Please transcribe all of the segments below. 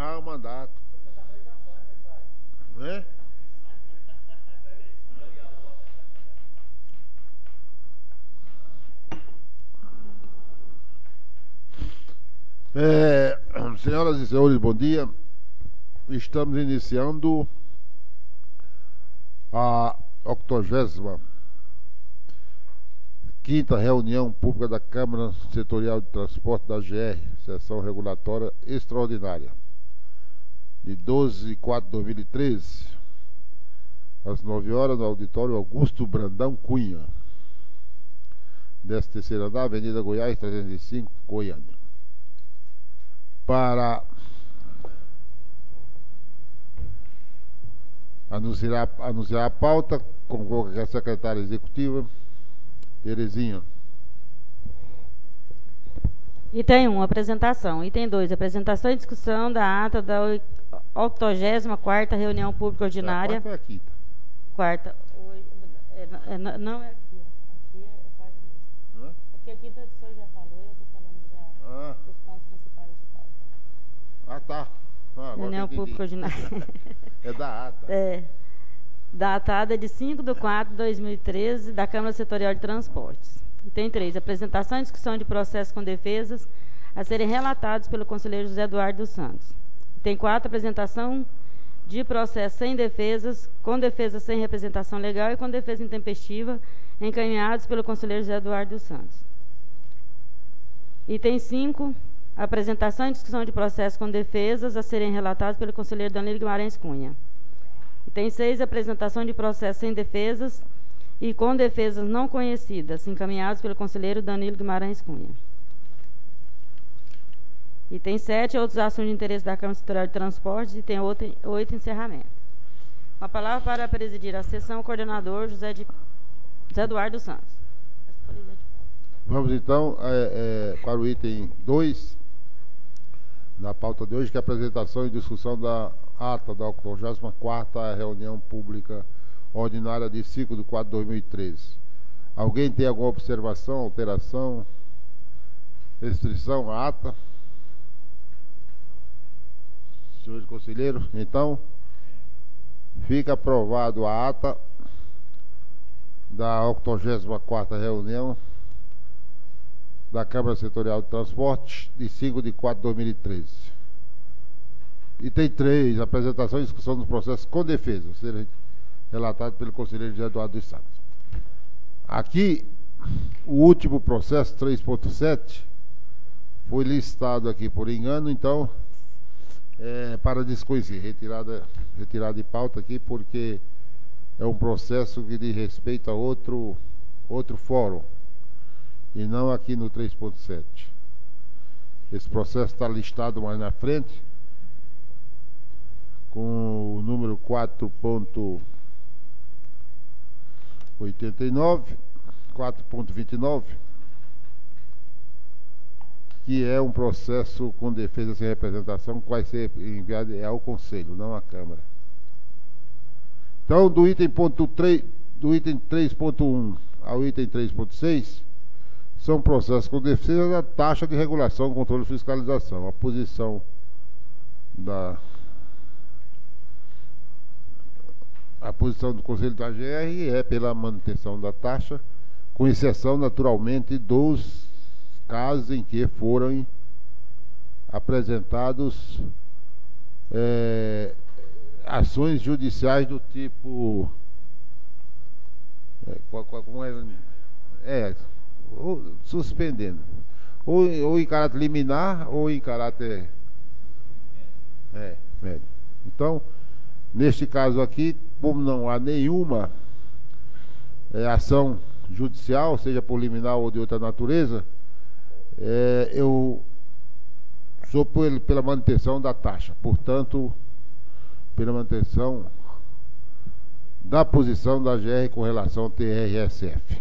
Ah, o mandato. Né? Senhoras e senhores, bom dia. Estamos iniciando a 85ª reunião pública da Câmara Setorial de Transporte da GR, sessão regulatória extraordinária, de 12/4/2013, às 9 horas, no auditório Augusto Brandão Cunha, 13º andar, Avenida Goiás, 305, Goiânia. Para anunciar a pauta, convoca a secretária executiva, Terezinha. Item 1, apresentação. Item 2, apresentação e discussão da ata da 84ª reunião pública ordinária. A quarta é a quinta. Quarta. Não é aqui. Aqui é quarta mesmo. Porque aqui o senhor já falou, eu estou falando já dos pontos principais de pauta. Ah, tá. Reunião pública ordinária. É da ata. É. Datada de 5/4/2013, da Câmara Setorial de Transportes. Item 3, apresentação e discussão de processos com defesas a serem relatados pelo conselheiro José Eduardo dos Santos. Item 4, apresentação de processos sem defesas, com defesa sem representação legal e com defesa intempestiva, encaminhados pelo conselheiro José Eduardo dos Santos. Item 5, apresentação e discussão de processos com defesas a serem relatados pelo conselheiro Danilo Guimarães Cunha. Item 6, apresentação de processos sem defesas e com defesas não conhecidas, encaminhados pelo conselheiro Danilo Guimarães Cunha. Item 7, outros assuntos de interesse da Câmara Setorial de Transportes. Item 8, encerramento. Com a palavra para presidir a sessão, o coordenador José Eduardo Santos. Vamos então para o item 2 na pauta de hoje, que é a apresentação e discussão da ata da 84ª reunião pública ordinária de 5/4/2013. Alguém tem alguma observação, alteração, restrição à ata? Senhor conselheiro, então fica aprovado a ata da 84ª reunião da Câmara Setorial de Transportes de 5/4/2013. Item 3, apresentação e discussão dos processos com defesa, serem relatado pelo conselheiro José Eduardo dos Santos. Aqui, o último processo, 3.7, foi listado aqui por engano, então, para desconhecer, retirada de pauta aqui, porque é um processo que diz respeito a outro fórum, e não aqui no 3.7. Esse processo está listado mais na frente, com o número 4.29, que é um processo com defesa sem representação, que vai ser enviado ao Conselho, não à Câmara. Então, do item 3.1 ao item 3.6, são processos com defesa da taxa de regulação, controle e fiscalização. A posição do Conselho da GR é pela manutenção da taxa, com exceção, naturalmente, dos casos em que forem apresentados ações judiciais do tipo... suspendendo. Ou em caráter liminar, ou em caráter... Então, neste caso aqui, como não há nenhuma ação judicial, seja por liminar ou de outra natureza, eu sou pela manutenção da taxa. Portanto, pela manutenção da posição da GR com relação ao TRCF,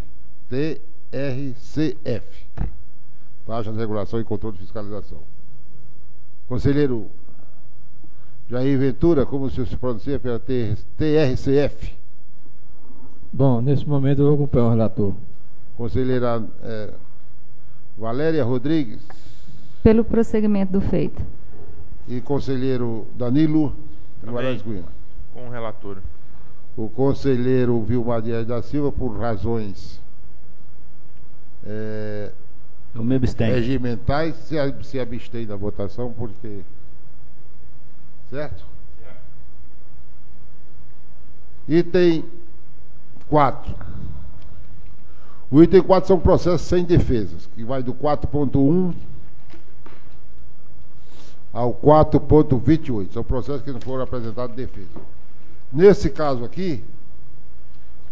taxa de regulação e controle de fiscalização. Conselheiro Jair Ventura, como o senhor se pronuncia pela TRCF? Bom, nesse momento eu vou acompanhar o relator. Conselheira Valéria Rodrigues. Pelo prosseguimento do feito. E conselheiro Danilo Guimarães Cunha. Com o relator. O conselheiro Vilmar Dias da Silva, por razões Eu me abstenho. regimentais, se abstém da votação, porque... Certo? Item 4. O item 4 são processos sem defesas, que vai do 4.1 ao 4.28. São processos que não foram apresentados defesa. Nesse caso aqui,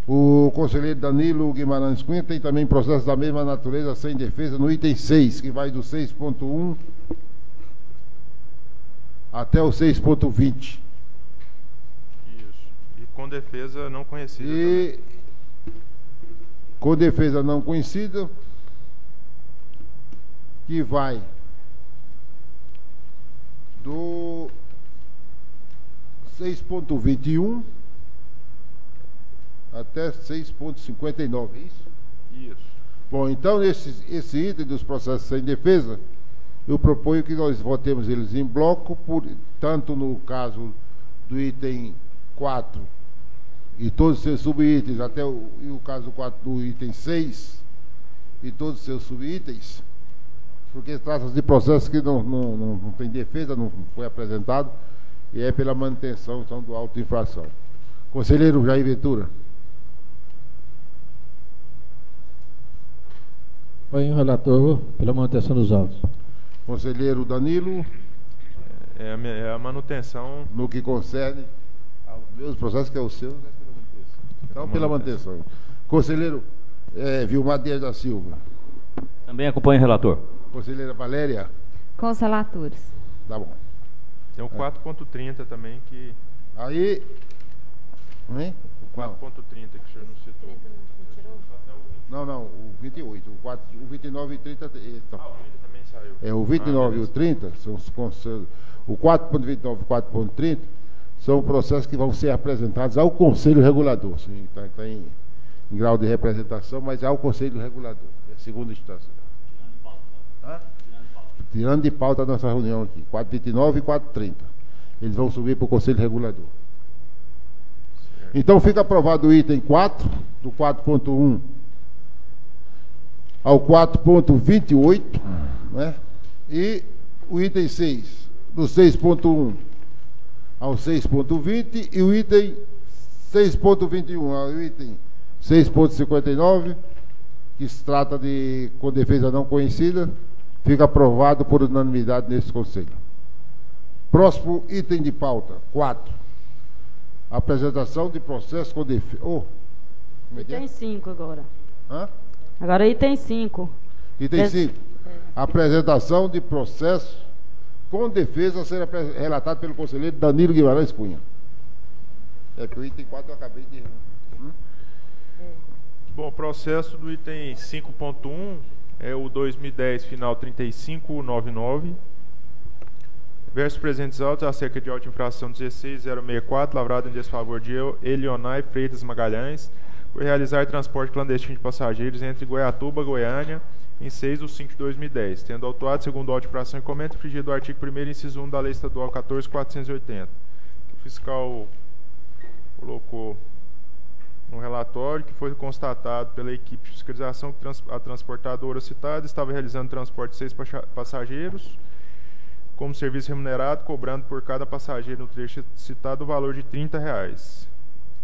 o conselheiro Danilo Guimarães Cunha tem também processos da mesma natureza sem defesa no item 6, que vai do 6.1 até o 6.20. Isso. E com defesa não conhecida. E com defesa não conhecida, que vai do 6.21 até 6.59, é isso? Isso. Bom, então esse item dos processos sem defesa, eu proponho que nós votemos eles em bloco, tanto no caso do item 4 e todos os seus subitens, até o caso 4 do item 6 e todos os seus subitens, porque trata-se de processos que não tem defesa, não foi apresentado, e é pela manutenção então, do auto-infração. Conselheiro Jair Ventura. Apoio o relator pela manutenção dos autos. Conselheiro Danilo. É a manutenção. No que concerne aos meus processos, que é o seu, né, pela manutenção. Então, pela manutenção. Conselheiro Vilmar Dias da Silva. Também acompanho o relator. Conselheira Valéria. Com os relatores. Tá bom. Tem o 4.30 também que... Aí... Hein? O 4.30 que o senhor não citou. Não, o 28. O 29 e 30... O 30 também saiu. O 29 e o 30, são o 4.29 e o 4.30 são processos que vão ser apresentados ao Conselho Regulador. Está em grau de representação, mas ao Conselho Regulador, é a segunda instância. Tirando de pauta a nossa reunião aqui, 4.29 e 4.30. Eles vão subir para o Conselho Regulador. Certo. Então fica aprovado o item 4, do 4.1 ao 4.28, né? E o item 6, do 6.1 ao 6.20, e o item 6.21 ao item 6.59, que se trata de com defesa não conhecida, fica aprovado por unanimidade nesse Conselho. Próximo item de pauta, 4. Apresentação de processo com defesa. Item 5 agora. Hã? Agora item 5. Item 5. Apresentação de processo com defesa a ser relatado pelo conselheiro Danilo Guimarães Cunha. Que o item 4 eu acabei de... Bom, o processo do item 5.1 é o 2010 final 3599. Versos presentes autos acerca de auto-infração 16064, lavrado em desfavor de Elionai Freitas Magalhães, por realizar transporte clandestino de passageiros entre Goiatuba, Goiânia, em 6 de 5 de 2010, tendo autuado, segundo a auto-infração e comenta, infringido o artigo 1º, inciso 1 da Lei Estadual 14.480. O fiscal colocou no relatório que foi constatado pela equipe de fiscalização que a transportadora citada estava realizando transporte de 6 passageiros como serviço remunerado, cobrando por cada passageiro no trecho citado o valor de R$30.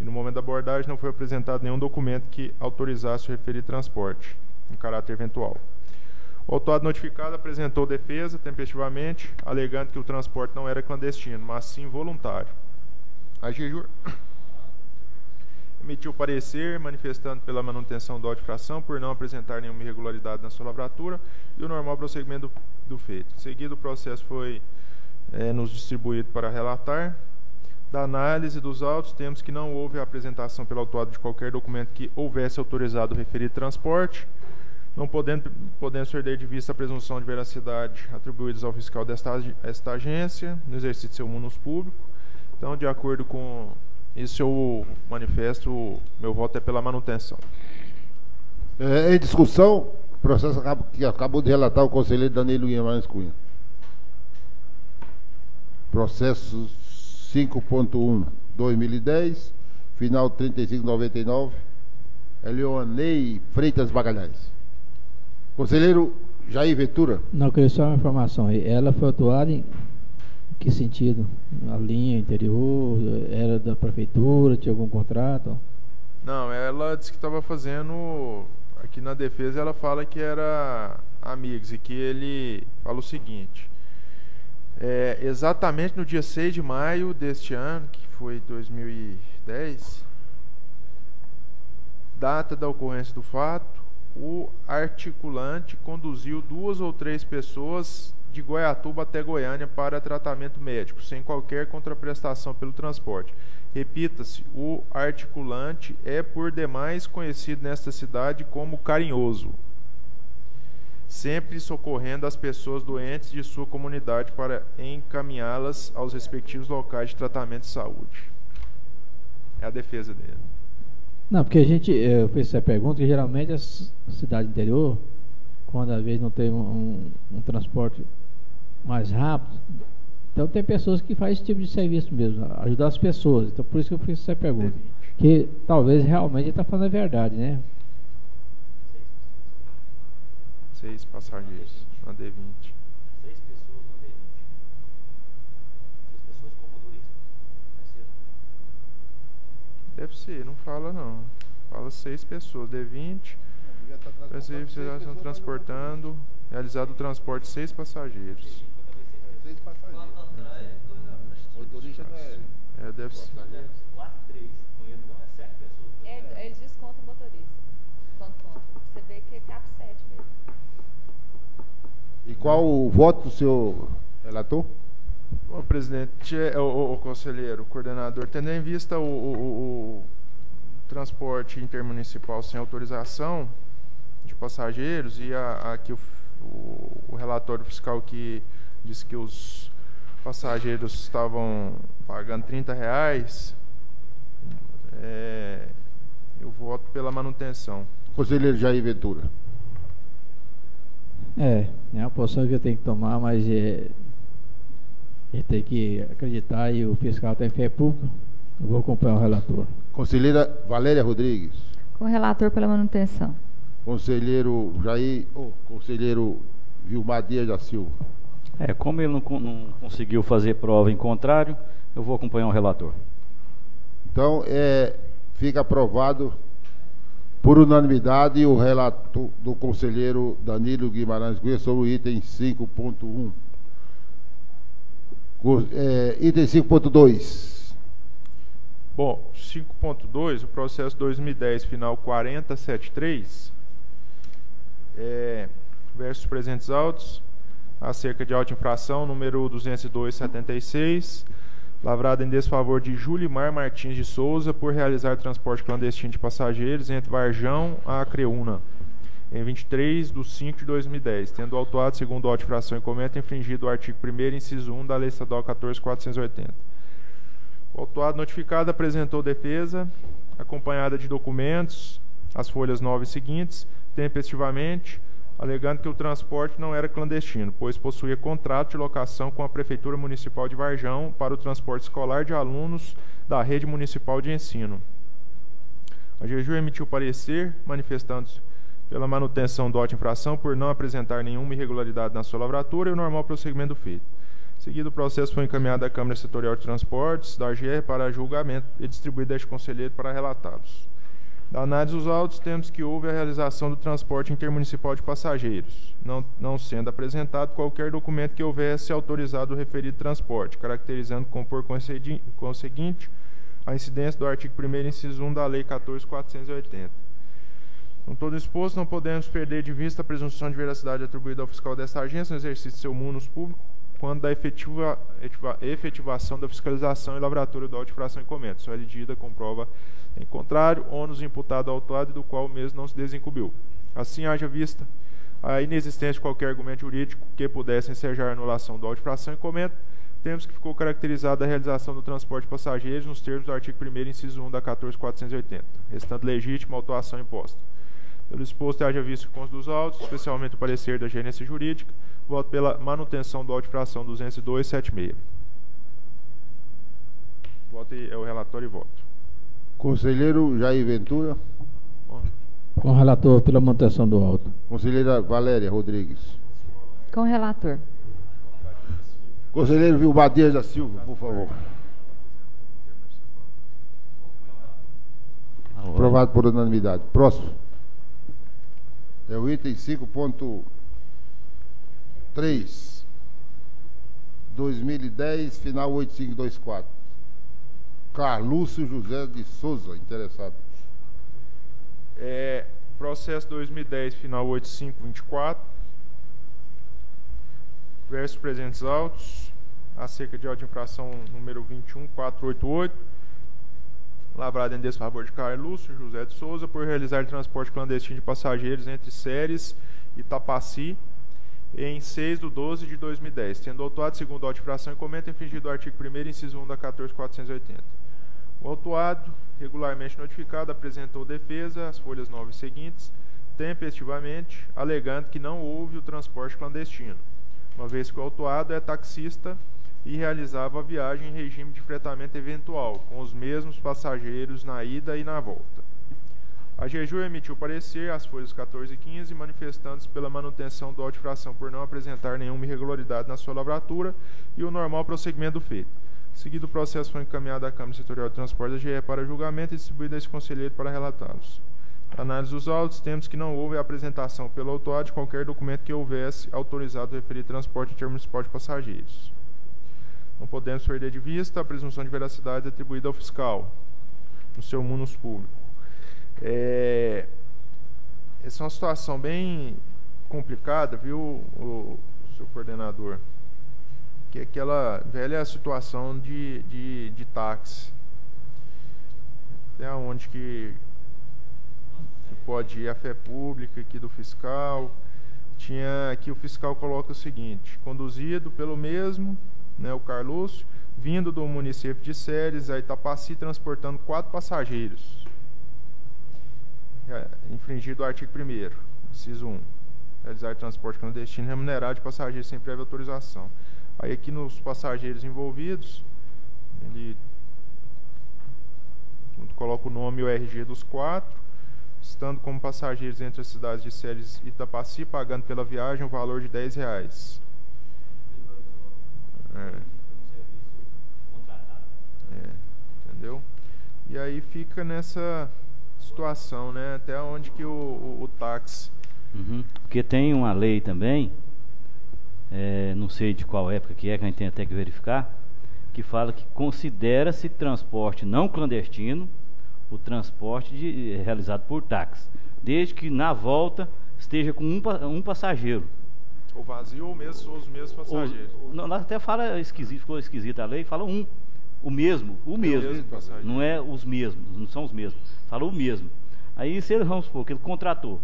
E no momento da abordagem não foi apresentado nenhum documento que autorizasse o referido transporte, em caráter eventual. O autuado notificado apresentou defesa tempestivamente, alegando que o transporte não era clandestino, mas sim voluntário. A GEJUR emitiu parecer manifestando pela manutenção da auto-infração por não apresentar nenhuma irregularidade na sua lavratura e o normal prosseguimento do feito. Em seguida, o processo foi nos distribuído para relatar. Da análise dos autos, temos que não houve a apresentação pelo autuado de qualquer documento que houvesse autorizado o referido transporte, não podendo perder de vista a presunção de veracidade atribuídas ao fiscal desta agência, no exercício de seu munus público. Então, de acordo com isso, eu manifesto, meu voto é pela manutenção. Em discussão, o processo que acabou de relatar o conselheiro Danilo Guimarães Cunha. Processo 5.1, 2010, final 3599, Elionei Freitas Magalhães. Conselheiro Jair Ventura. Não, queria só uma informação aí. Ela foi autuada em que sentido? A linha interior, era da prefeitura, tinha algum contrato? Não, ela disse que estava fazendo... Aqui na defesa ela fala que era amigos e que ele fala o seguinte: exatamente no dia 6 de maio deste ano, que foi 2010, data da ocorrência do fato, o articulante conduziu 2 ou 3 pessoas de Goiatuba até Goiânia para tratamento médico, sem qualquer contraprestação pelo transporte. Repita-se, o articulante é por demais conhecido nesta cidade como Carinhoso, sempre socorrendo as pessoas doentes de sua comunidade para encaminhá-las aos respectivos locais de tratamento de saúde. É a defesa dele. Não, porque a gente fez essa pergunta, que geralmente a cidade interior, quando às vezes não tem um transporte mais rápido, então tem pessoas que fazem esse tipo de serviço mesmo, ajudar as pessoas. Então por isso que eu fiz essa pergunta. Que talvez realmente ele está falando a verdade, né? 6 passageiros na D20. 6 pessoas no D20. 6 pessoas com motorista? Deve ser, não fala não. Fala 6 pessoas, D20. Vocês estão transportando, realizado o transporte de 6 passageiros. 6 passageiros. Motorista não é... Deve ser. 4, 3. Não é 7 pessoas. Eles descontam o motorista. Quanto conta? Você vê que cabe 7 mesmo. E qual o voto do senhor relator? Bom, presidente, o conselheiro, o coordenador, tendo em vista o transporte intermunicipal sem autorização de passageiros e aqui o relatório fiscal que diz que os passageiros estavam pagando R$30, eu voto pela manutenção. Conselheiro Jair Ventura. É uma posição que eu tenho que tomar, mas a gente tem que acreditar e o fiscal tem fé pública. Eu vou acompanhar o relator. Conselheira Valéria Rodrigues. Com o relator pela manutenção. Conselheiro Conselheiro Vilmar Dias da Silva. Como ele não conseguiu fazer prova em contrário, eu vou acompanhar o relator. Então, fica aprovado por unanimidade o relato do conselheiro Danilo Guimarães Guia sobre o item 5.1. Item 5.2. Bom, 5.2, o processo 2010, final 4073, versus presentes autos, acerca de auto-infração, número 202/76, lavrada em desfavor de Julimar Martins de Souza por realizar transporte clandestino de passageiros entre Varjão a Acreúna, em 23/5/2010, tendo autuado, segundo a auto-infração e comenta, infringido o artigo 1º, inciso 1 da Lei Estadual 14.480. O autuado notificado apresentou defesa, acompanhada de documentos, as folhas 9 seguintes, tempestivamente, alegando que o transporte não era clandestino, pois possuía contrato de locação com a Prefeitura Municipal de Varjão para o transporte escolar de alunos da rede municipal de ensino. A GEJU emitiu parecer, manifestando-se pela manutenção do auto-infração por não apresentar nenhuma irregularidade na sua lavratura e o normal prosseguimento do feito. Seguido, o processo foi encaminhado à Câmara Setorial de Transportes, da AGR, para julgamento e distribuído a este conselheiro para relatá-los. Da análise dos autos, temos que houve a realização do transporte intermunicipal de passageiros, não sendo apresentado qualquer documento que houvesse autorizado o referido transporte, caracterizando como por conseguinte a incidência do artigo 1º, inciso 1 da Lei 14.480. Com todo exposto, não podemos perder de vista a presunção de veracidade atribuída ao fiscal desta agência no exercício de seu munus público, quando da efetivação da fiscalização e lavratura do auto-infração e cometa, só é lidida com prova em contrário, ônus imputado ao autuado e do qual o mesmo não se desincumbiu. Assim, haja vista a inexistência de qualquer argumento jurídico que pudesse ensejar a anulação do auto-infração e cometa, temos que ficou caracterizada a realização do transporte de passageiros nos termos do artigo 1º, inciso 1 da 14.480, restando legítima a autuação imposta. Pelo exposto, haja visto que consta dos autos, especialmente o parecer da gerência jurídica, voto pela manutenção do auto-infração 202/76. Voto é o relatório e voto. Conselheiro Jair Ventura. Com o relator pela manutenção do auto. Conselheira Valéria Rodrigues. Com o relator. Conselheiro Vilmar Dias da Silva, por favor. Aprovado por unanimidade. Próximo. É o item 5.3. 2010, final 8524. Carlúcio José de Souza, interessado. Processo 2010, final 8524. Versos presentes autos. Acerca de auto de infração número 21488. Lavrado em desfavor de Carlúcio José de Souza por realizar transporte clandestino de passageiros entre Ceres e Tapaci em 6/12/2010, tendo autuado segundo auto de infração incumbente infringido o artigo 1º, inciso 1 da 14.480. O autuado, regularmente notificado, apresentou defesa às folhas 9 seguintes, tempestivamente, alegando que não houve o transporte clandestino, uma vez que o autuado é taxista e realizava a viagem em regime de fretamento eventual, com os mesmos passageiros na ida e na volta. A GEJU emitiu parecer às folhas 14 e 15, manifestando-se pela manutenção do auto de infração por não apresentar nenhuma irregularidade na sua lavratura e o normal prosseguimento do feito. Seguido o processo, foi encaminhado à Câmara Setorial de Transporte da GE para julgamento e distribuído a esse conselheiro para relatá-los. Análise dos autos, temos que não houve a apresentação pelo autuado de qualquer documento que houvesse autorizado o referido transporte intermunicipal de passageiros. Não podemos perder de vista a presunção de veracidade atribuída ao fiscal no seu munus público. Essa é uma situação bem complicada, viu, o seu coordenador? Que é aquela velha situação de táxi. Até onde que pode ir a fé pública aqui do fiscal. Aqui o fiscal coloca o seguinte: conduzido pelo mesmo, né, o Carlúcio, vindo do município de Ceres a Itapaci, transportando 4 passageiros. Infringido o artigo 1º, inciso 1. Realizar transporte clandestino remunerado de passageiros sem prévia autorização. Aí aqui nos passageiros envolvidos, ele coloca o nome e o RG dos 4, estando como passageiros entre as cidades de Ceres e Itapaci, pagando pela viagem o valor de R$10. Entendeu? E aí fica nessa situação, né? Até onde que o táxi... Porque tem uma lei também, não sei de qual época que a gente tem até que verificar, que fala que considera-se transporte não clandestino o transporte realizado por táxi, desde que na volta esteja com um passageiro. Ou vazio ou mesmo os mesmos passageiros. Nós até fala esquisito, ficou esquisita a lei, fala o mesmo, não é os mesmos, não são os mesmos, fala o mesmo. Aí se ele, vamos supor, que ele contratou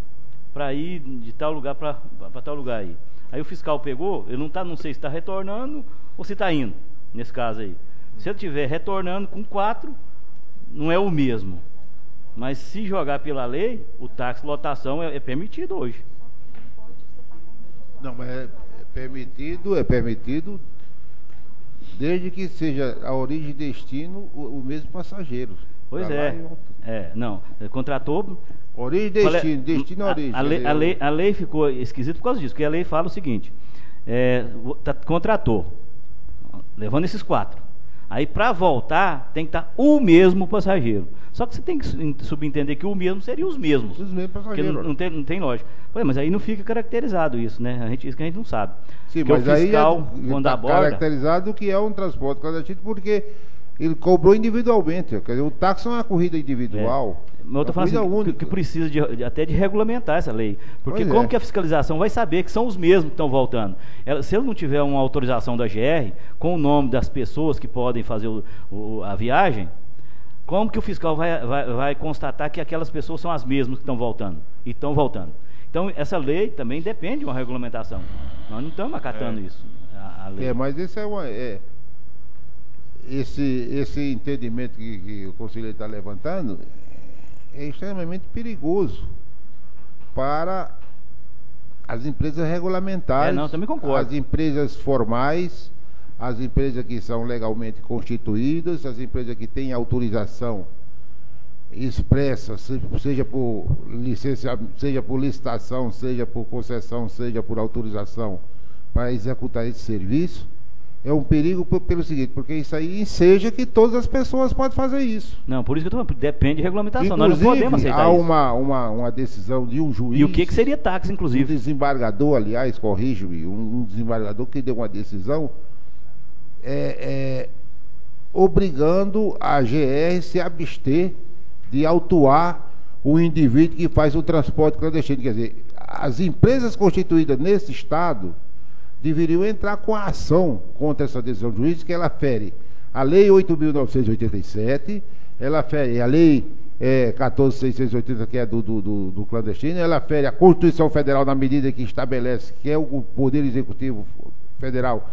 para ir de tal lugar para tal lugar aí. Aí o fiscal pegou, ele não sei se está retornando ou se está indo, nesse caso aí. Se ele estiver retornando com 4, não é o mesmo. Mas se jogar pela lei, o táxi lotação é permitido hoje. Não, mas é permitido desde que seja a origem e destino o mesmo passageiro. Pois não, contratou... Origem e destino, destino e origem. A lei ficou esquisita por causa disso, porque a lei fala o seguinte, contratou, levando esses 4. Aí para voltar tem que estar o mesmo passageiro. Só que você tem que subentender que o mesmo seria os mesmos. Os mesmos passageiros. Porque não tem lógica. Mas aí não fica caracterizado isso, né? Isso que a gente não sabe. Sim, porque mas o fiscal, aí quando está aborda, caracterizado que é um transporte clandestino porque ele cobrou individualmente. Quer dizer, o táxi é uma corrida individual. Mas eu estou falando assim, que precisa até de regulamentar essa lei. Porque como que a fiscalização vai saber que são os mesmos que estão voltando? Se ele não tiver uma autorização da GR, com o nome das pessoas que podem fazer a viagem, como que o fiscal vai constatar que aquelas pessoas são as mesmas que estão voltando? E estão voltando. Então, essa lei também depende de uma regulamentação. Nós não estamos acatando isso, a lei. Mas esse esse entendimento que o conselheiro está levantando é extremamente perigoso para as empresas regulamentares, também concordo. as empresas formais, as empresas que são legalmente constituídas, as empresas que têm autorização expressa, seja por seja por licitação, seja por concessão, seja por autorização, para executar esse serviço. É um perigo pelo seguinte, porque isso aí enseja que todas as pessoas podem fazer isso. Não, por isso que eu estou falando, depende de regulamentação. Inclusive, nós não podemos aceitar há isso. uma decisão de um juiz. E o que seria táxi, Um inclusive? desembargador, aliás, corrige-me, um desembargador que deu uma decisão obrigando a GR se abster de autuar o indivíduo que faz o transporte clandestino. Quer dizer, as empresas constituídas nesse estado deveriam entrar com a ação contra essa decisão do juiz, que ela fere a Lei 8.987, ela fere a Lei 14.680, que é do clandestino, ela fere a Constituição Federal na medida que estabelece, que é o Poder Executivo Federal,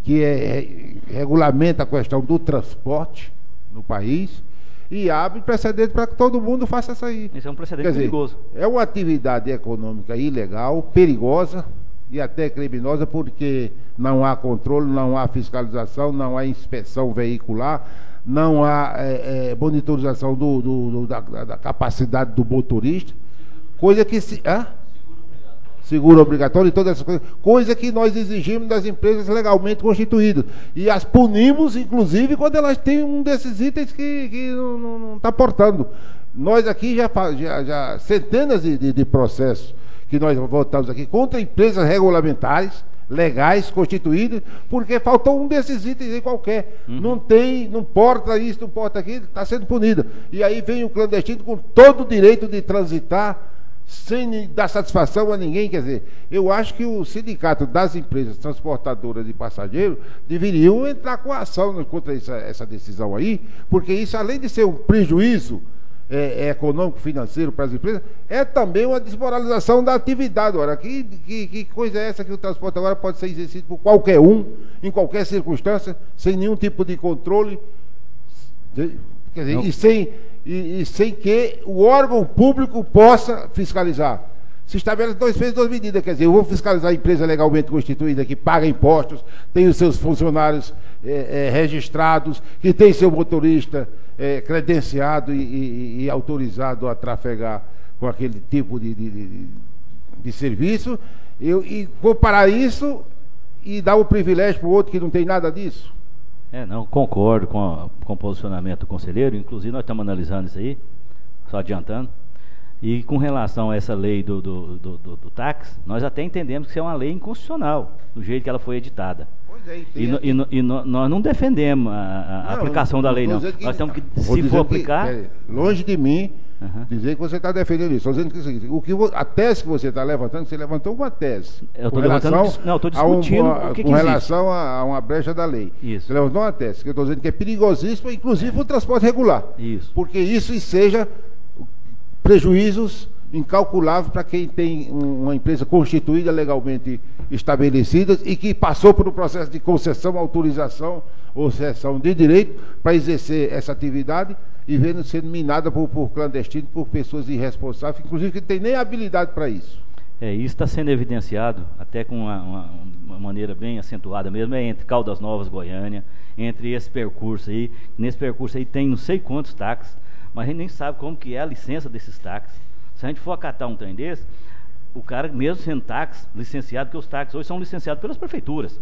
que regulamenta a questão do transporte no país, e abre precedente para que todo mundo faça isso aí. Isso é um precedente perigoso. É uma atividade econômica ilegal, perigosa e até criminosa, porque não há controle, não há fiscalização, não há inspeção veicular, não há monitorização da capacidade do motorista, coisa que se... seguro obrigatório e todas essas coisas, coisa que nós exigimos das empresas legalmente constituídas, e as punimos, inclusive, quando elas têm um desses itens que não está portando. Nós aqui já centenas de processos que nós votamos aqui contra empresas regulamentares, legais, constituídas, porque faltou um desses itens aí qualquer. Não porta isso, não porta aquilo, está sendo punida. E aí vem o clandestino com todo o direito de transitar sem dar satisfação a ninguém. Quer dizer, eu acho que o sindicato das empresas transportadoras de passageiros deveriam entrar com ação contra essa decisão aí, porque isso, além de ser um prejuízo econômico, financeiro para as empresas, é também uma desmoralização da atividade. Ora, que coisa é essa que o transporte agora pode ser exercido por qualquer um, em qualquer circunstância, sem nenhum tipo de controle, quer dizer, e sem que o órgão público possa fiscalizar. Se estabelece duas medidas, quer dizer, eu vou fiscalizar a empresa legalmente constituída, que paga impostos, tem os seus funcionários registrados, que tem seu motorista credenciado e autorizado a trafegar com aquele tipo de serviço, e comparar isso e dar o privilégio para o outro que não tem nada disso. Não, concordo com o posicionamento do conselheiro, inclusive nós estamos analisando isso aí, só adiantando, e com relação a essa lei do táxi, nós até entendemos que é uma lei inconstitucional, do jeito que ela foi editada. Nós não defendemos a aplicação da lei, não. Nós temos que, se for aplicar... longe de mim dizer que você está defendendo isso. Estou dizendo que é o seguinte, a tese que você está levantando, você levantou uma tese. Eu estou levantando... Não, estou discutindo o que com relação a uma brecha da lei. Isso. Você levantou uma tese, que eu estou dizendo que é perigosíssima, inclusive o transporte regular. Isso. Porque isso enseja prejuízos incalculáveis para quem tem uma empresa constituída, legalmente estabelecida, e que passou por um processo de concessão, autorização ou cessão de direito para exercer essa atividade, e vendo sendo minada por clandestinos, por pessoas irresponsáveis, inclusive que não tem nem habilidade para isso. Isso está sendo evidenciado até com uma maneira bem acentuada mesmo, entre Caldas Novas, Goiânia, entre esse percurso aí. Nesse percurso aí tem não sei quantos táxis, mas a gente nem sabe como que é a licença desses táxis. Se a gente for acatar um trem desse, o cara, mesmo sendo táxi, licenciado, porque os táxis hoje são licenciados pelas prefeituras.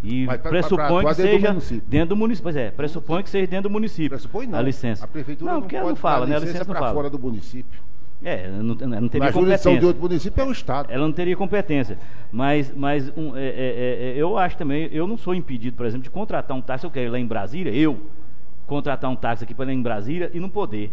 E pressupõe que seja dentro do município. Pois pressupõe que seja dentro do município. Pressupõe não. A licença. A prefeitura não, porque ela não fala, né? A licença não fala. Fora do município. Não teria competência. Na jurisdição de outro município é o Estado. Ela não teria competência. Mas eu acho também, eu não sou impedido, por exemplo, de contratar um táxi. Eu quero ir lá em Brasília, contratar um táxi aqui para ir lá em Brasília e não poder.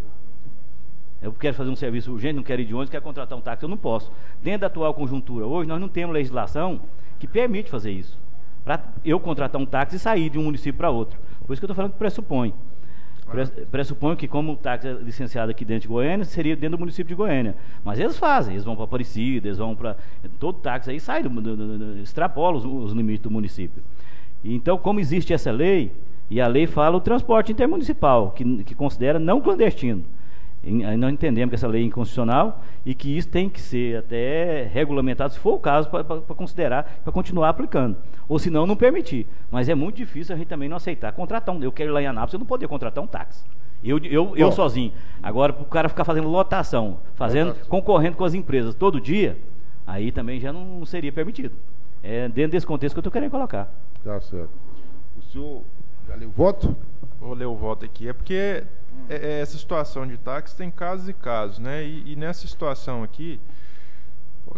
Eu quero fazer um serviço urgente, não quero ir de ônibus, quero contratar um táxi, eu não posso. Dentro da atual conjuntura hoje, nós não temos legislação que permite fazer isso. Para eu contratar um táxi e sair de um município para outro. Por isso que eu estou falando que pressupõe. Pressupõe que, como o táxi é licenciado aqui dentro de Goiânia, seria dentro do município de Goiânia. Mas eles fazem, eles vão para Aparecida, eles vão para... Todo táxi aí sai, extrapola os limites do município. Então, como existe essa lei, e a lei fala o transporte intermunicipal, que considera não clandestino. Nós entendemos que essa lei é inconstitucional e que isso tem que ser até regulamentado, se for o caso, para considerar, para continuar aplicando. Ou senão, não permitir. Mas é muito difícil a gente também não aceitar. Contratar eu quero ir lá em Anápolis, eu não poder contratar um táxi. Eu sozinho. Agora, para o cara ficar fazendo lotação, concorrendo com as empresas todo dia, aí também já não seria permitido. É dentro desse contexto que eu estou querendo colocar. Tá certo. O senhor já leu o voto? Vou ler o voto aqui. É porque essa situação de táxi tem casos e casos, né? E nessa situação aqui,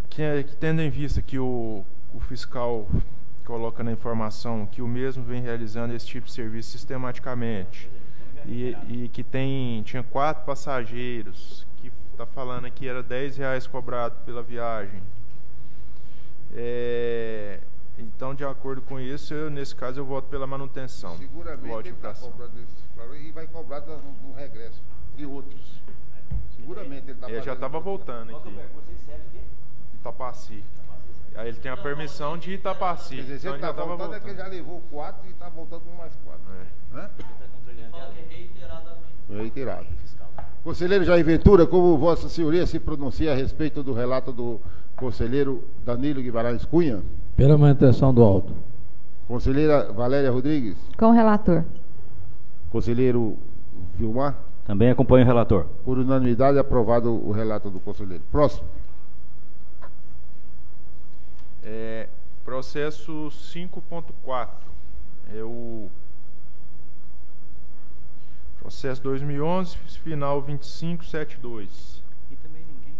que tendo em vista que o fiscal coloca na informação que o mesmo vem realizando esse tipo de serviço sistematicamente e que tinha 4 passageiros, que está falando aqui era R$10 cobrado pela viagem. Então, de acordo com isso, nesse caso eu voto pela manutenção. Seguramente ele está cobrando e vai cobrar no regresso de outros. Seguramente ele está fazendo. Já estava voltando aqui. Itapaci. Aí ele tem a permissão de Itapaci. Quer dizer, se ele está voltando, é que ele já levou 4 e está voltando com mais 4. Né? Ele fala que é reiteradamente. Reiterado. Conselheiro Jair Ventura, como Vossa Senhoria se pronuncia a respeito do relato do conselheiro Danilo Guimarães Cunha? Pela manutenção do auto. Conselheira Valéria Rodrigues? Com o relator. Conselheiro Vilmar? Também acompanho o relator. Por unanimidade, aprovado o relato do conselheiro. Próximo. Processo 5.4. É o processo 2011, final 2572. E também ninguém.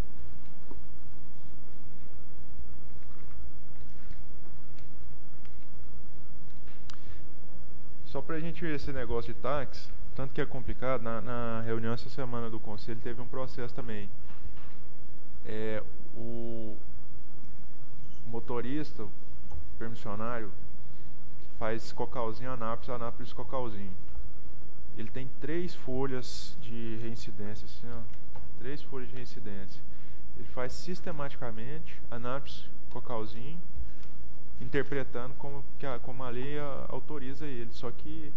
Só para a gente ver esse negócio de táxi, tanto que é complicado, na reunião essa semana do conselho teve um processo também. O motorista, o permissionário, faz Cocalzinho Anápolis Cocalzinho. Ele tem 3 folhas de reincidência, assim, ó, 3 folhas de reincidência. Ele faz sistematicamente Anápolis Cocalzinho, interpretando como a lei autoriza ele. Só que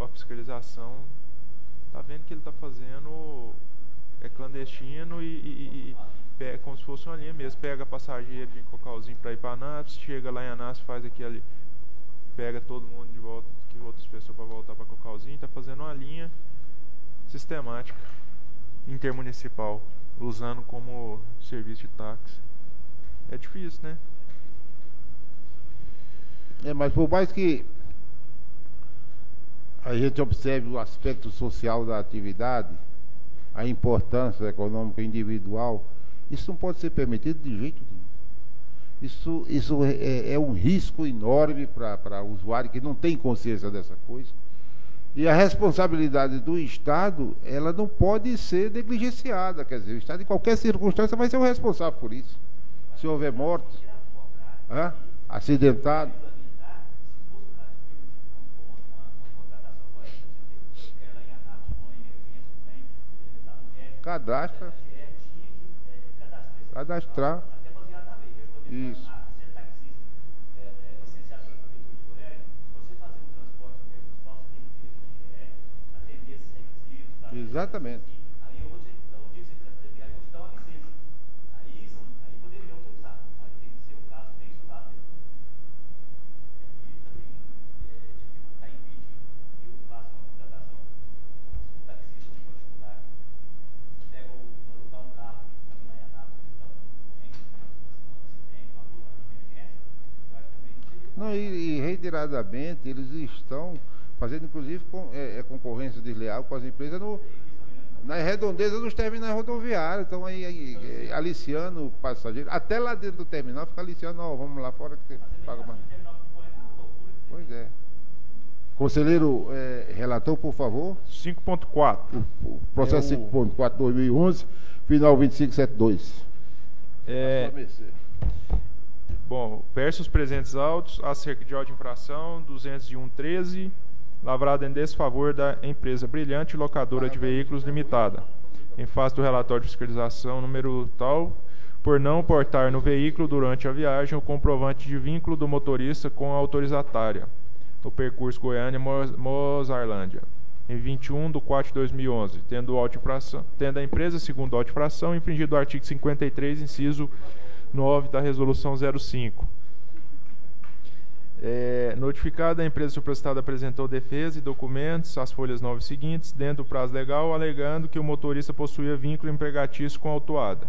a fiscalização está vendo que ele está fazendo clandestino e pega como se fosse uma linha mesmo. Pega passageiro de Cocalzinho para ir para Anápolis, chega lá em Anápolis, faz aquele, pega todo mundo de volta, que outras pessoas para voltar para Cocalzinho, está fazendo uma linha sistemática intermunicipal, usando como serviço de táxi. É difícil, né? Mas por mais que a gente observe o aspecto social da atividade, a importância econômica individual, isso não pode ser permitido de jeito nenhum. Isso é um risco enorme para o usuário que não tem consciência dessa coisa. E a responsabilidade do Estado, ela não pode ser negligenciada. Quer dizer, o Estado, em qualquer circunstância, vai ser o responsável por isso. Se houver morte, acidentado. Cadastrar. Isso. Exatamente. Aí eu vou dizer que você viajar, eu vou te dar uma licença. Aí sim, aí poderia autorizar. Mas tem que ser o caso bem estudado mesmo. E também está impedido que eu faça uma contratação de taxista em particular. Pega alugar um carro, caminhar em Anápolis, está um acidente, uma emergência, eu acho que também não seria. Não, e reiteradamente eles estão fazendo, inclusive, concorrência desleal com as empresas nas redondezas dos terminais rodoviários. Então, aí aliciando o passageiro. Até lá dentro do terminal, fica aliciando, vamos lá fora que você paga mais. Pois é. Conselheiro relator, por favor. 5.4. O processo 5.4, 2011, final 2572. Bom, versus presentes autos, acerca de auto de infração 201.13, lavrado em desfavor da empresa Brilhante Locadora de Veículos Limitada, em face do relatório de fiscalização número tal, por não portar no veículo durante a viagem o comprovante de vínculo do motorista com a autorizatária, no percurso Goiânia-Mozarlândia. em 21/4/2011, tendo a empresa, segundo a auto-infração, infringido o artigo 53, inciso 9 da Resolução 05. Notificada, a empresa supracitada apresentou defesa e documentos, as folhas 9 seguintes, dentro do prazo legal, alegando que o motorista possuía vínculo empregatício com a autuada.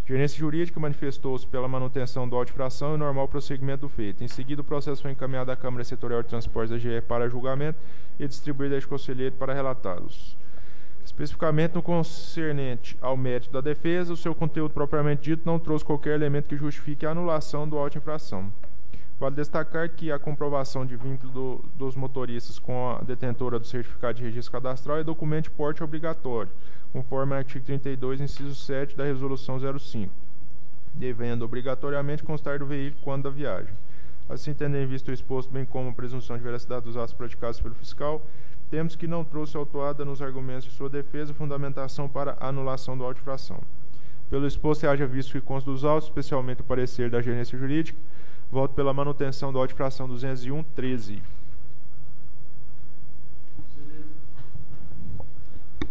A gerência jurídica manifestou-se pela manutenção do auto-infração e o normal prosseguimento do feito. Em seguida, o processo foi encaminhado à Câmara Setorial de Transportes da GE para julgamento e distribuído a este conselheiro para relatá-los. Especificamente no concernente ao mérito da defesa, o seu conteúdo propriamente dito não trouxe qualquer elemento que justifique a anulação do auto-infração. Vale destacar que a comprovação de vínculo dos motoristas com a detentora do certificado de registro cadastral é documento de porte obrigatório, conforme o artigo 32, inciso 7 da Resolução 05, devendo obrigatoriamente constar do veículo quando da viagem. Assim, tendo em vista o exposto, bem como a presunção de veracidade dos atos praticados pelo fiscal, temos que não trouxe autuada nos argumentos de sua defesa fundamentação para a anulação do auto-infração. Pelo exposto, haja visto que consta dos autos, especialmente o parecer da gerência jurídica, voto pela manutenção da auto-infração 201/13.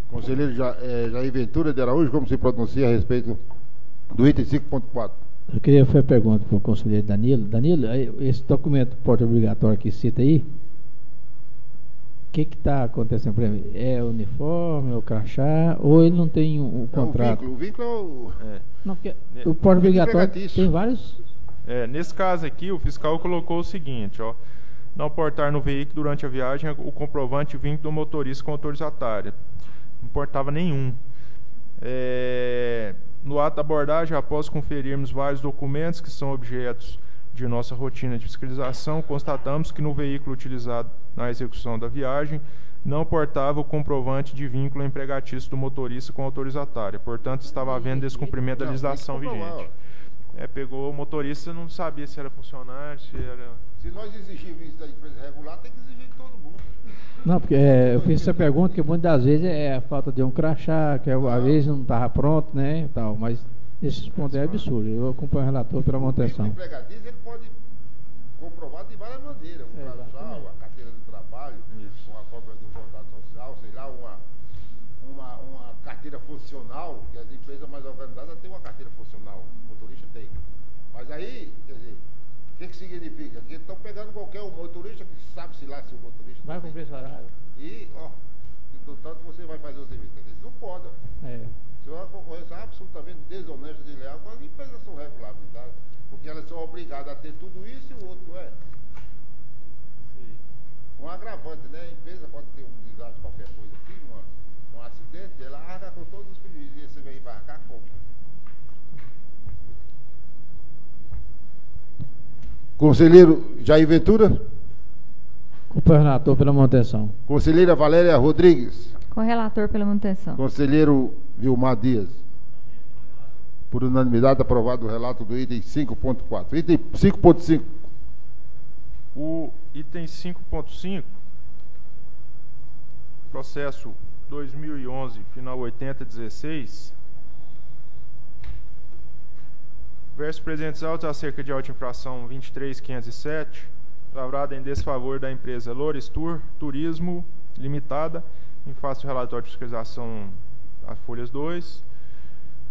Conselheiro Jair Ventura de Araújo, como se pronuncia a respeito do item 5.4? Eu queria fazer a pergunta para o conselheiro Danilo. Danilo, esse documento porte obrigatório que cita aí, o que está acontecendo para mim? É uniforme, é o crachá, ou ele não tem um contrato? O vínculo é o... Não, porque o porte obrigatório tem vários... Nesse caso aqui, o fiscal colocou o seguinte, não portar no veículo durante a viagem o comprovante de vínculo do motorista com a autorizatária. Não portava nenhum. No ato da abordagem, após conferirmos vários documentos que são objetos de nossa rotina de fiscalização, constatamos que no veículo utilizado na execução da viagem não portava o comprovante de vínculo empregatício do motorista com a autorizatária. Portanto, estava havendo descumprimento da legislação vigente. Pegou o motorista, não sabia se era funcionário, se era... Se nós exigirmos isso da empresa regular, tem que exigir de todo mundo. Não, porque eu fiz essa pergunta, que muitas das vezes é a falta de um crachá, que às vezes não estava pronto, né, tal, mas esses pontos é absurdo. Eu acompanho o relator pela manutenção. O empregatício, ele pode comprovar de várias maneiras, um crachá, a carteira de trabalho, uma cópia do contrato social, sei lá, uma carteira funcional, que as empresas mais organizadas têm uma carteira funcional, o motorista tem. Mas aí, quer dizer, o que significa? Que estão pegando qualquer motorista que sabe-se lá se o motorista... Vai cumprir esse horário. E, do tanto você vai fazer o serviço. Eles não podem. Isso é uma concorrência absolutamente desonesta e desleal, quando as empresas são regulamentadas, porque elas são obrigadas a ter tudo isso e o outro não é. Sim. Um agravante, né? A empresa pode ter um desastre, qualquer coisa assim, um acidente, ela arca com todos os prejuízos e você vai embarcar como? Conselheiro Jair Ventura. Com o relator pela manutenção. Conselheira Valéria Rodrigues. Com o relator pela manutenção. Conselheiro Vilmar Dias. Por unanimidade, aprovado o relato do item 5.4. Item 5.5. O item 5.5, processo 2011, final 8016, versos presentes autos acerca de auto-infração 23.507, lavrada em desfavor da empresa Lores Tour Turismo Limitada, em face do relatório de fiscalização as folhas 2,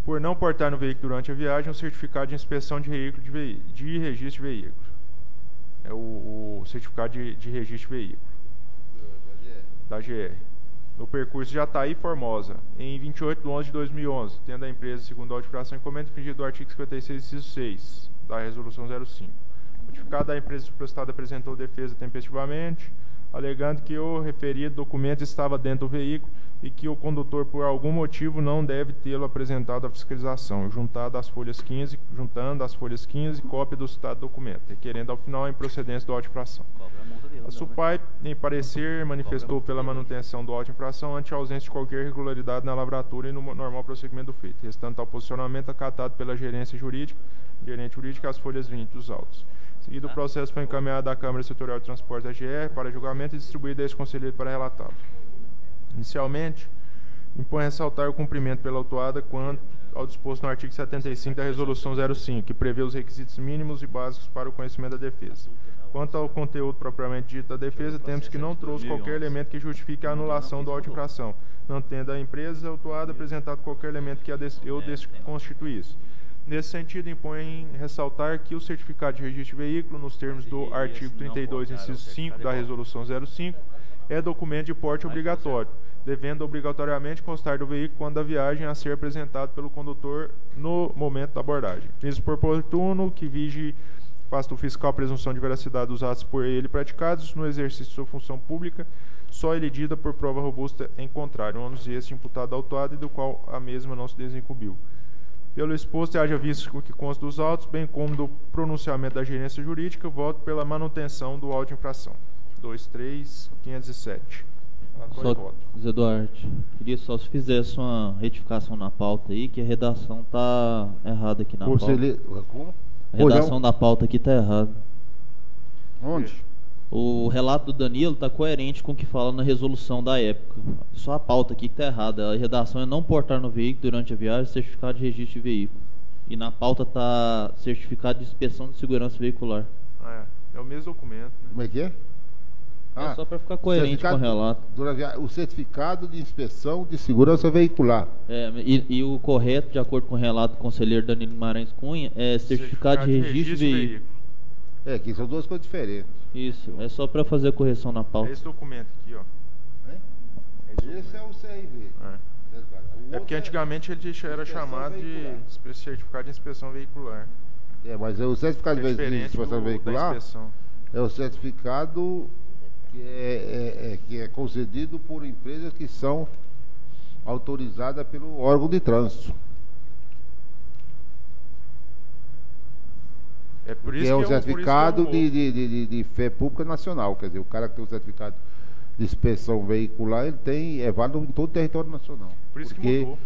por não portar no veículo durante a viagem o certificado de inspeção de registro de veículo. É o certificado de registro de veículo da GR. No percurso de Jataí e Formosa, em 28/11/2011, tendo a empresa, segundo a auto-infração, encomenda infringido do artigo 56, inciso 6 da Resolução 05. Notificada, a empresa supracitada apresentou defesa tempestivamente, alegando que o referido documento estava dentro do veículo e que o condutor, por algum motivo, não deve tê-lo apresentado à fiscalização, juntando as folhas 15, cópia do citado documento, requerendo ao final a improcedência do auto-infração. A SUPAI, em parecer, manifestou pela manutenção do auto-infração ante a ausência de qualquer irregularidade na lavratura e no normal prosseguimento do feito, restando tal posicionamento acatado pela gerente jurídica as folhas 20 dos autos. Seguido, o processo foi encaminhado à Câmara Setorial de Transportes da GR para julgamento e distribuído a esse conselheiro para relatá-lo. Inicialmente, impõe ressaltar o cumprimento pela autuada quanto ao disposto no artigo 75 da Resolução 05, que prevê os requisitos mínimos e básicos para o conhecimento da defesa. Quanto ao conteúdo propriamente dito da defesa, temos que não trouxe qualquer elemento que justifique a anulação do auto de infração, não tendo a empresa autuada apresentado qualquer elemento que eu desconstituísse. Nesse sentido, impõe ressaltar que o certificado de registro de veículo, nos termos do artigo 32, inciso 5 da Resolução 05, é documento de porte obrigatório, devendo obrigatoriamente constar do veículo quando a viagem a ser apresentado pelo condutor no momento da abordagem. Nisso por oportuno que vige faça o fiscal a presunção de veracidade dos atos por ele praticados no exercício de sua função pública, só elegida por prova robusta em contrário, ônus este imputado autuado e do qual a mesma não se desincumbiu. Pelo exposto, haja visto o que consta dos autos, bem como do pronunciamento da gerência jurídica, voto pela manutenção do auto de infração. 23507. Só, Zé Duarte, queria só se fizesse uma retificação na pauta aí, que a redação está errada aqui na pauta. Como? A redação da pauta aqui está errada. Onde? O relato do Danilo está coerente com o que fala na resolução da época. Só a pauta aqui que está errada. A redação é não portar no veículo durante a viagem certificado de registro de veículo. E na pauta está certificado de inspeção de segurança veicular. É o mesmo documento. Né? Como é que é? É só para ficar coerente com o relato. O certificado de inspeção de segurança veicular. E o correto, de acordo com o relato do conselheiro Danilo Guimarães Cunha, é certificado de registro de veículo. Que são duas coisas diferentes. Isso, é só para fazer a correção na pauta. É esse documento aqui, ó. Esse é o CRV. É porque antigamente ele era chamado de certificado de inspeção veicular. Mas o certificado de inspeção veicular é o certificado que é concedido por empresas que são autorizadas pelo órgão de trânsito. É por isso que é um certificado de fé pública nacional. Quer dizer, o cara que tem o certificado de inspeção veicular, é válido em todo o território nacional. Por isso que mudou.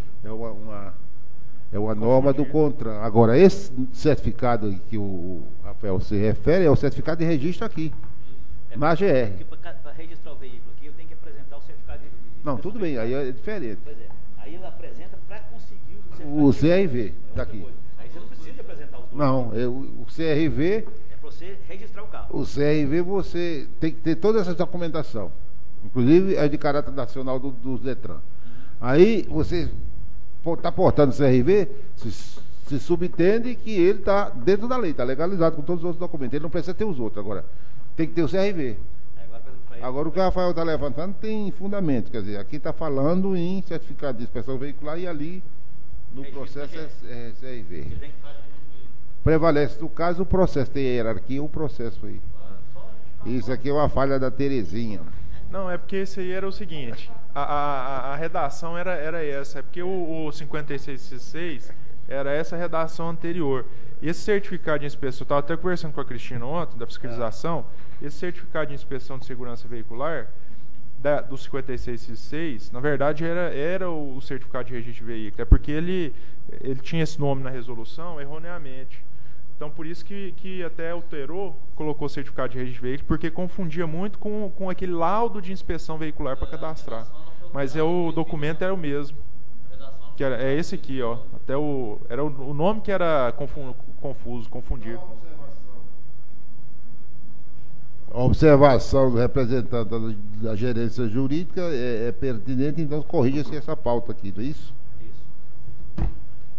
É uma norma do CONTRAN. Agora, esse certificado que o Rafael se refere é o certificado de registro aqui, na GR. Para registrar o veículo aqui, eu tenho que apresentar o certificado de Não, tudo bem, aí é diferente. Pois é. Aí ele apresenta para conseguir o CRV daqui. Aí você não precisa de apresentar os dois. Não, o CRV... É para você registrar o carro. O CRV você tem que ter toda essa documentação. Inclusive é de caráter nacional do DETRAN. Aí você está portando o CRV, se subentende que ele está dentro da lei, está legalizado com todos os outros documentos. Ele não precisa ter os outros. Agora, tem que ter o CRV. Agora o que o Rafael está levantando tem fundamento. Quer dizer, aqui está falando em certificado de inspeção veicular e ali no processo é CRV. Prevalece no caso o processo, tem hierarquia o processo aí. Isso aqui é uma falha da Terezinha. Não, é porque esse aí era o seguinte, a redação era essa, é porque o 5616 era essa redação anterior. E esse certificado de inspeção, eu estava até conversando com a Cristina ontem, da fiscalização, esse certificado de inspeção de segurança veicular, do 5616, na verdade era o certificado de registro de veículo, é porque ele tinha esse nome na resolução erroneamente. Então, por isso que até alterou, colocou o certificado de registro de veículo, porque confundia muito com aquele laudo de inspeção veicular para cadastrar. Mas o documento era o mesmo. Que é esse aqui, ó. Até era o nome que era confuso, confundido. A observação do representante da gerência jurídica é pertinente, então corrija-se essa pauta aqui, não é isso? Isso.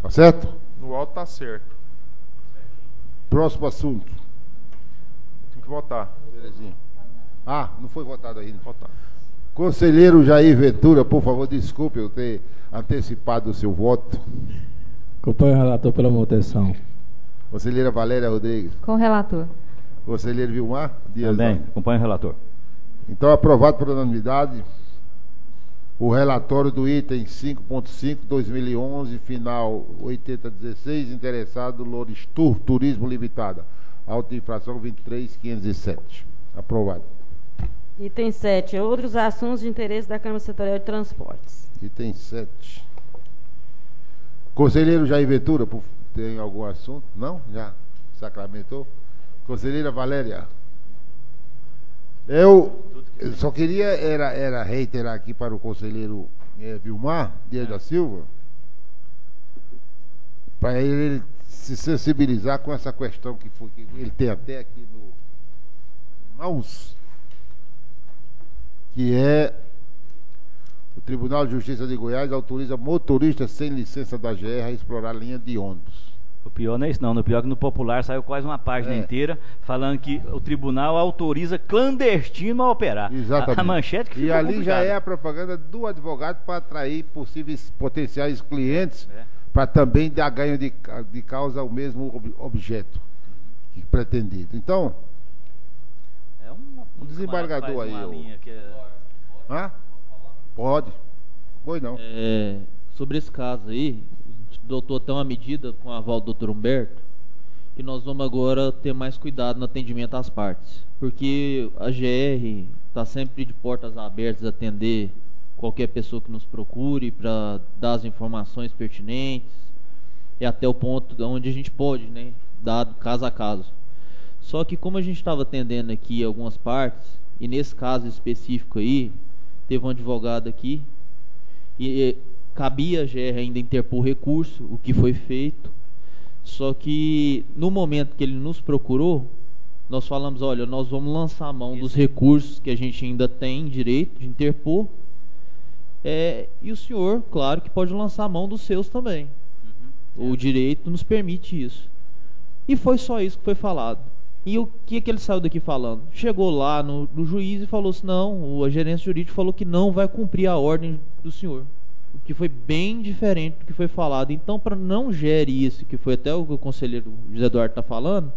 Tá certo? No alto tá certo. Próximo assunto. Tem que votar. Terezinha. Não foi votado ainda. Votar. Conselheiro Jair Ventura, por favor, desculpe eu ter antecipado o seu voto. Acompanho o relator pela votação. Conselheira Valéria Rodrigues. Com o relator. Conselheiro Vilmar Dias. Também, acompanho o relator. Então, aprovado por unanimidade o relatório do item 5.5, 2011, final 8016, interessado Loristur Turismo Limitada. Auto de infração 23507. Aprovado. Item 7. Outros assuntos de interesse da Câmara Setorial de Transportes. Item 7. Conselheiro Jair Ventura, tem algum assunto? Não? Já sacramentou? Conselheira Valéria. Eu só queria era reiterar aqui para o conselheiro Vilmar Dias da Silva para ele se sensibilizar com essa questão que ele tem até aqui no mãos, que é o Tribunal de Justiça de Goiás autoriza motoristas sem licença da GR a explorar a linha de ônibus. O pior não é isso não, no pior que no Popular saiu quase uma página inteira falando que o tribunal autoriza clandestino a operar. Exatamente. A manchete que ficou E ali complicada. já é a propaganda do advogado para atrair possíveis potenciais clientes, para também dar ganho de causa ao mesmo objeto que pretendido. Então, É um desembargador aí. Hã? Pode. Pois não. Sobre esse caso aí, adotou até uma medida com a aval do doutor Humberto, que nós vamos agora ter mais cuidado no atendimento às partes, porque a GR está sempre de portas abertas a atender qualquer pessoa que nos procure para dar as informações pertinentes e até o ponto onde a gente pode, né, dar caso a caso. Só que como a gente estava atendendo aqui algumas partes, e nesse caso específico aí, teve um advogado aqui e cabia a GR ainda interpor recurso, o que foi feito. Só que no momento que ele nos procurou, nós falamos, olha, nós vamos lançar a mão dos recursos que a gente ainda tem direito de interpor, e o senhor, claro, que pode lançar a mão dos seus também. O direito nos permite isso. E foi só isso que foi falado. E o que ele saiu daqui falando? Chegou lá no juiz e falou assim, não, a gerência jurídica falou que não vai cumprir a ordem do senhor. O que foi bem diferente do que foi falado. Então, para não gere isso, que foi até o que o conselheiro José Eduardo está falando,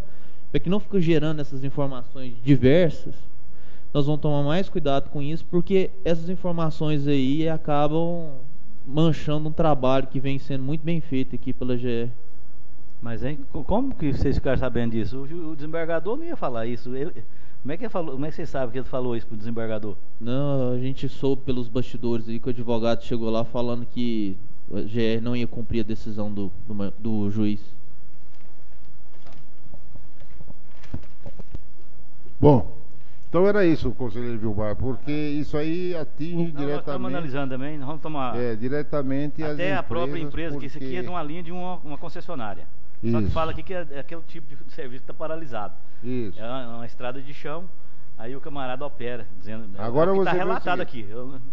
para que não fique gerando essas informações diversas, nós vamos tomar mais cuidado com isso, porque essas informações aí acabam manchando um trabalho que vem sendo muito bem feito aqui pela GR. Mas hein, como que vocês ficaram sabendo disso? O desembargador não ia falar isso. Como é que vocês sabem que ele falou isso pro desembargador? Não, a gente soube pelos bastidores aí que o advogado chegou lá falando que a GR não ia cumprir a decisão do juiz. Bom, então era isso, conselheiro Vilmar, porque isso aí atinge diretamente... Nós estamos analisando também, nós vamos tomar... diretamente as empresas... Até a própria empresa, que isso aqui é de uma linha de uma concessionária. Só que fala aqui que é aquele tipo de serviço que está paralisado. Isso. É uma estrada de chão, aí o camarada opera, dizendo... Agora está relatado aqui.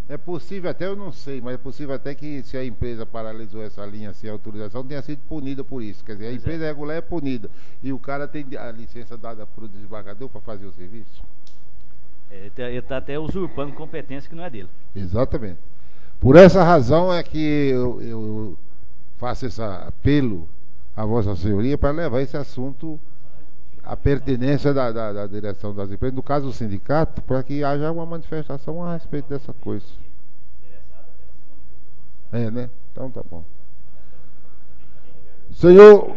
É possível até, eu não sei, mas é possível até que se a empresa paralisou essa linha sem autorização, tenha sido punida por isso. Quer dizer, a empresa regular é punida. E o cara tem a licença dada para o desembargador para fazer o serviço? Ele está até usurpando competência que não é dele. Exatamente. Por essa razão é que eu faço esse apelo a Vossa Senhoria para levar esse assunto à pertinência da direção das empresas, no caso do sindicato, para que haja uma manifestação a respeito dessa coisa. Né? Então tá bom. Senhor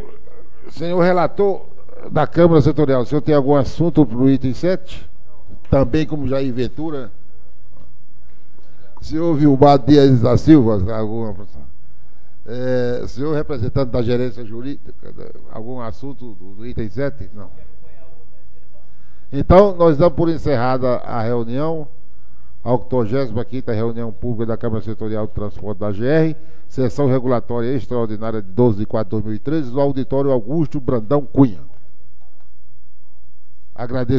relator da Câmara Setorial, o senhor tem algum assunto para o item 7? Também como Jair Ventura? Senhor Vilmar Dias da Silva, alguma... senhor representante da gerência jurídica, algum assunto do item 7? Não. Então, nós damos por encerrada a reunião, a 85ª reunião pública da Câmara Setorial de Transporte da GR, sessão regulatória extraordinária de 12 de 4 de 2013, no auditório Augusto Brandão Cunha. Agradeço.